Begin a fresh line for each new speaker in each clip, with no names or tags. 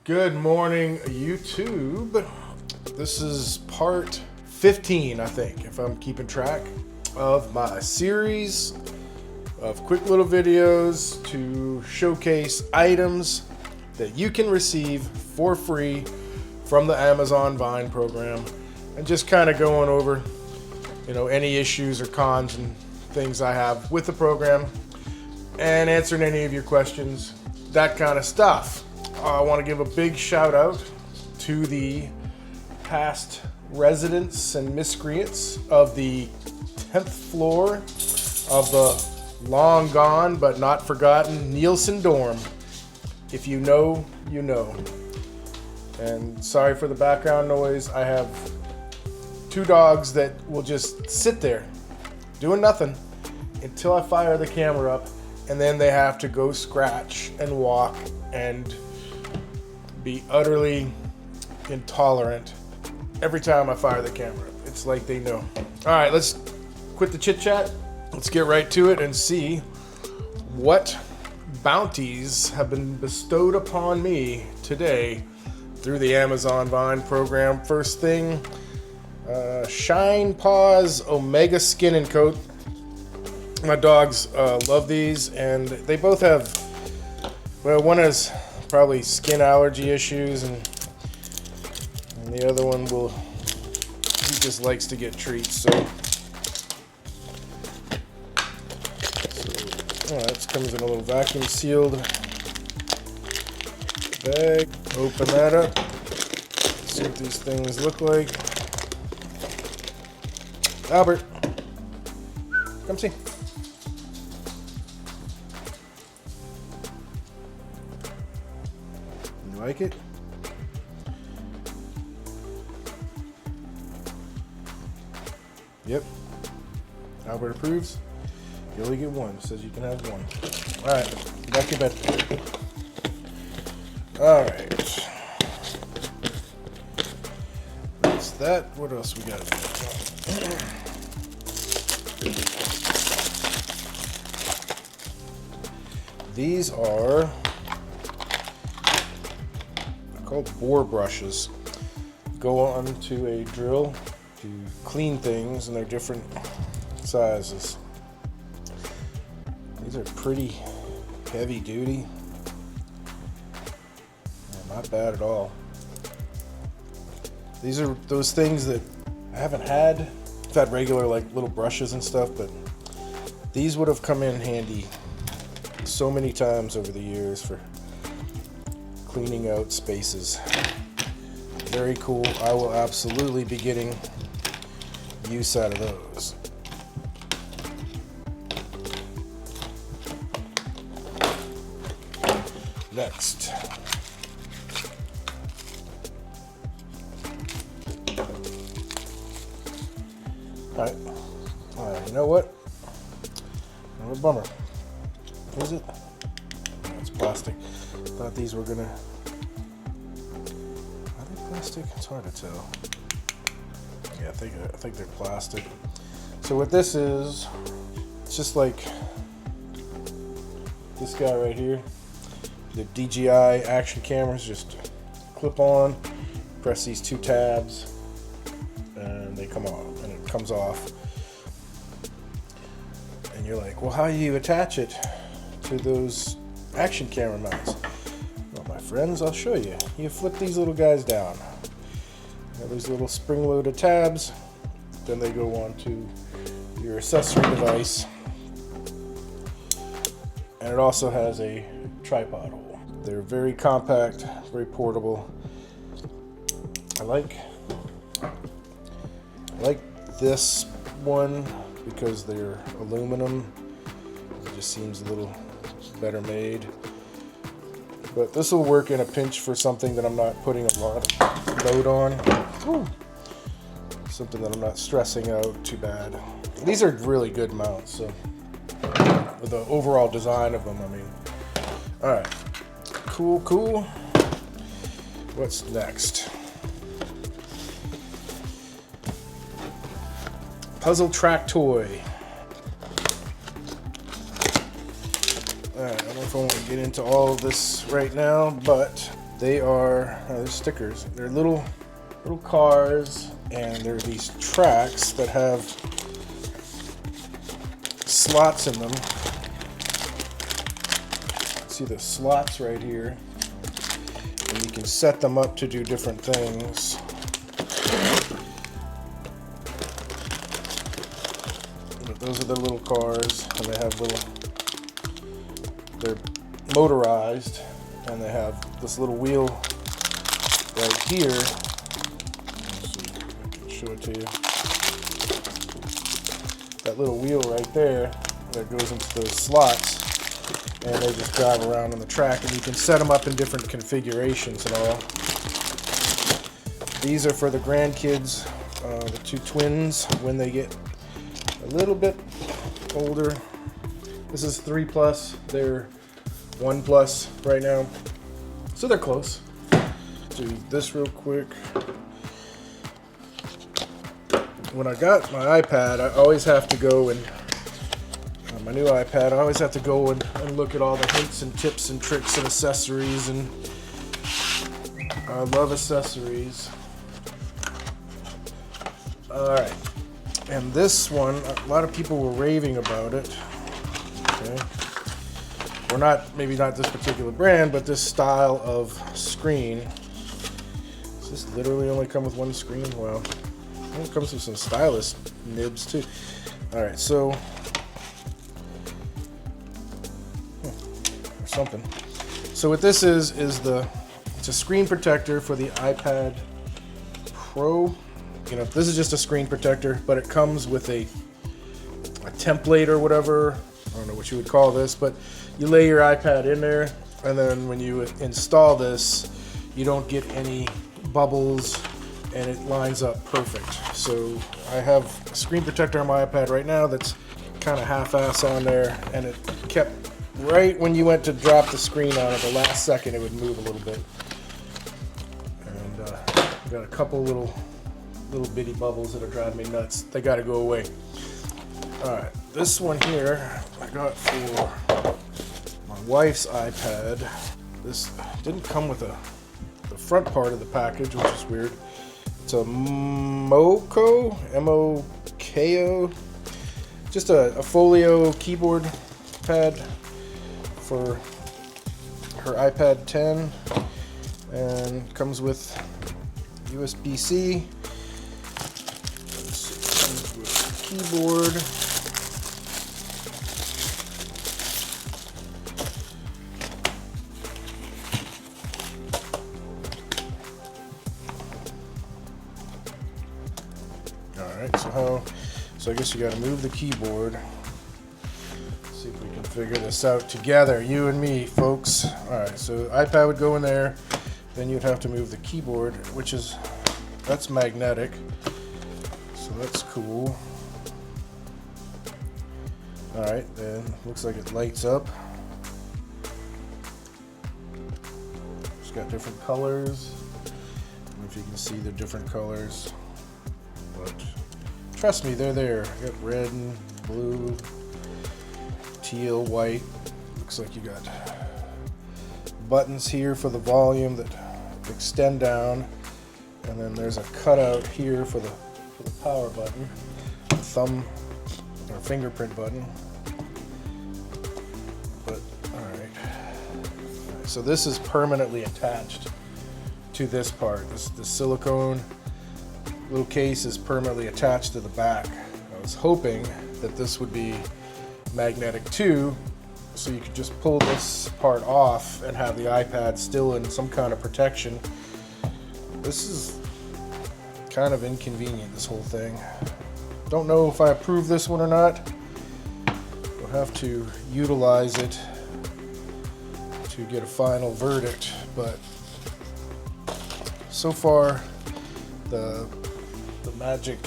Good morning, YouTube. This is part 15, I think, if I'm keeping track, of my series of quick little videos to showcase items that you can receive for free from the Amazon Vine program, and just kind of going over, any issues or cons and things I have with the program, and answering any of your questions, that kind of stuff. I want to give a big shout out to the past residents and miscreants of the 10th floor of the long gone but not forgotten Nielsen dorm. If you know, you know. And sorry for the background noise. I have two dogs that will just sit there doing nothing until I fire the camera up, and then they have to go scratch and walk and be utterly intolerant every time I fire the camera. It's like they know. All right, let's quit the chit chat. Let's get right to it and see what bounties have been bestowed upon me today through the Amazon Vine program. First thing, Shine Paws Omega Skin and Coat. My dogs love these, and they both have, one has probably skin allergy issues, and the other one he just likes to get treats. So that comes in a little vacuum sealed bag. Open that up. See what these things look like. Albert, come see. You like it? Yep. Albert approves. You only get one. Says you can have one. Alright. Back to bed. Alright. That's that. What else we got? These are called bore brushes. Go on to a drill to clean things, and they're different sizes. These are pretty heavy duty. Not bad at all. These are those things that I haven't had. I've had regular little brushes and stuff, but these would have come in handy so many times over the years for cleaning out spaces. Very cool. I will absolutely be getting use out of those. Next. Alright. You know what? Another bummer. Is it? No, it's plastic. Thought these were gonna. Are they plastic? It's hard to tell. Yeah, I think they're plastic. So what this is, it's just like this guy right here. The DJI action cameras just clip on, press these two tabs, and they come off, and it comes off. And you're like, well, how do you attach it to those action camera mounts? Well, my friends, I'll show you. You flip these little guys down. These little spring-loaded tabs. Then they go on to your accessory device. And it also has a tripod hole. They're very compact, very portable. I like this one because they're aluminum. It just seems a little better made. But this will work in a pinch for something that I'm not putting a lot of load on. Woo. Something that I'm not stressing out too bad. These are really good mounts, so with the overall design of them, Alright. Cool. What's next? Puzzle Track Toy. Alright, I don't know if I want to get into all of this right now, but They are they're stickers. They're little cars, and there are these tracks that have slots in them. See the slots right here, and you can set them up to do different things. But those are the little cars, and they have they're motorized, and they have this little wheel right here. Let's see if I can show it to you. That little wheel right there that goes into those slots, and they just drive around on the track, and you can set them up in different configurations and all. These are for the grandkids, the two twins, when they get a little bit older. This is 3+, they're 1+ right now, so they're close. Do this real quick. When I got my iPad, I always have to go and my new iPad, I always have to go and look at all the hints and tips and tricks and accessories, and I love accessories. Alright, and this one, a lot of people were raving about it. Okay. Or maybe not this particular brand, but this style of screen. Does this literally only come with one screen? Wow. It comes with some stylus nibs too. Alright, so something. So what this is it's a screen protector for the iPad Pro. You know, this is just a screen protector, but it comes with a template or whatever. I don't know what you would call this, but you lay your iPad in there, and then when you install this, you don't get any bubbles, and it lines up perfect. So I have a screen protector on my iPad right now that's kind of half-ass on there, and it kept right when you went to drop the screen on it, the last second it would move a little bit. And I've got a couple little bitty bubbles that are driving me nuts. They got to go away. Alright, this one here I got for my wife's iPad. This didn't come with the front part of the package, which is weird. It's a Moko, M-O-K-O, just a folio keyboard pad for her iPad 10, and comes with USB-C. Comes with keyboard. Alright, so I guess you gotta move the keyboard. See if we can figure this out together, you and me, folks. Alright, so iPad would go in there, then you'd have to move the keyboard, that's magnetic, so that's cool. Alright, then looks like it lights up. It's got different colors. I don't know if you can see the different colors, but trust me, they're there. You got red and blue, teal, white. Looks like you got buttons here for the volume that extend down, and then there's a cutout here for the power button, thumb or fingerprint button. But alright, so this is permanently attached to this part. The silicone little case is permanently attached to the back. I was hoping that this would be magnetic too, so you could just pull this part off and have the iPad still in some kind of protection. This is kind of inconvenient, this whole thing. Don't know if I approve this one or not. We'll have to utilize it to get a final verdict, but so far the magic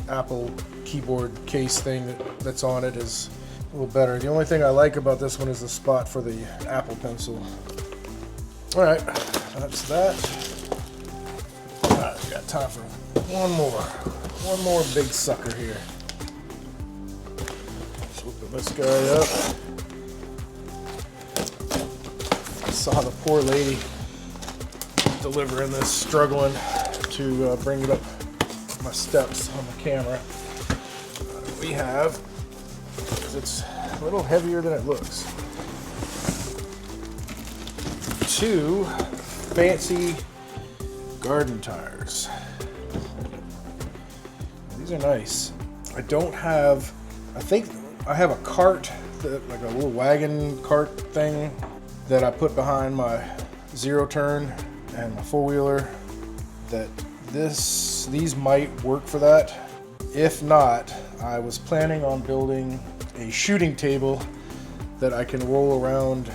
Apple keyboard case thing that's on it is a little better. The only thing I like about this one is the spot for the Apple Pencil. Alright, that's that. Alright, we got time for one more big sucker here. Let's open this guy up. I saw the poor lady delivering this, struggling to bring it up my steps on the camera. We have, it's a little heavier than it looks, 2 fancy garden tires. These are nice. I don't have, I think I have a cart, like a little wagon cart thing that I put behind my zero turn and my four-wheeler, that these might work for that. If not, I was planning on building a shooting table that I can roll around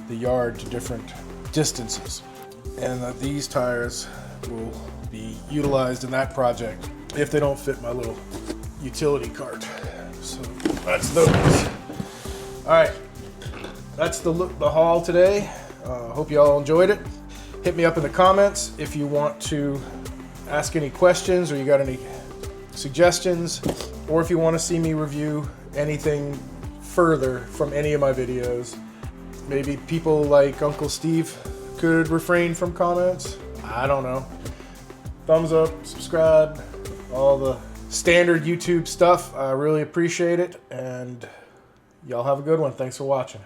the yard to different distances, and that these tires will be utilized in that project if they don't fit my little utility cart. So that's those. All right, that's the haul today. Hope you all enjoyed it. Hit me up in the comments if you want to ask any questions or you got any suggestions, or if you want to see me review anything further from any of my videos. Maybe people like Uncle Steve could refrain from comments. I don't know. Thumbs up, subscribe, all the standard YouTube stuff. I really appreciate it, and y'all have a good one. Thanks for watching.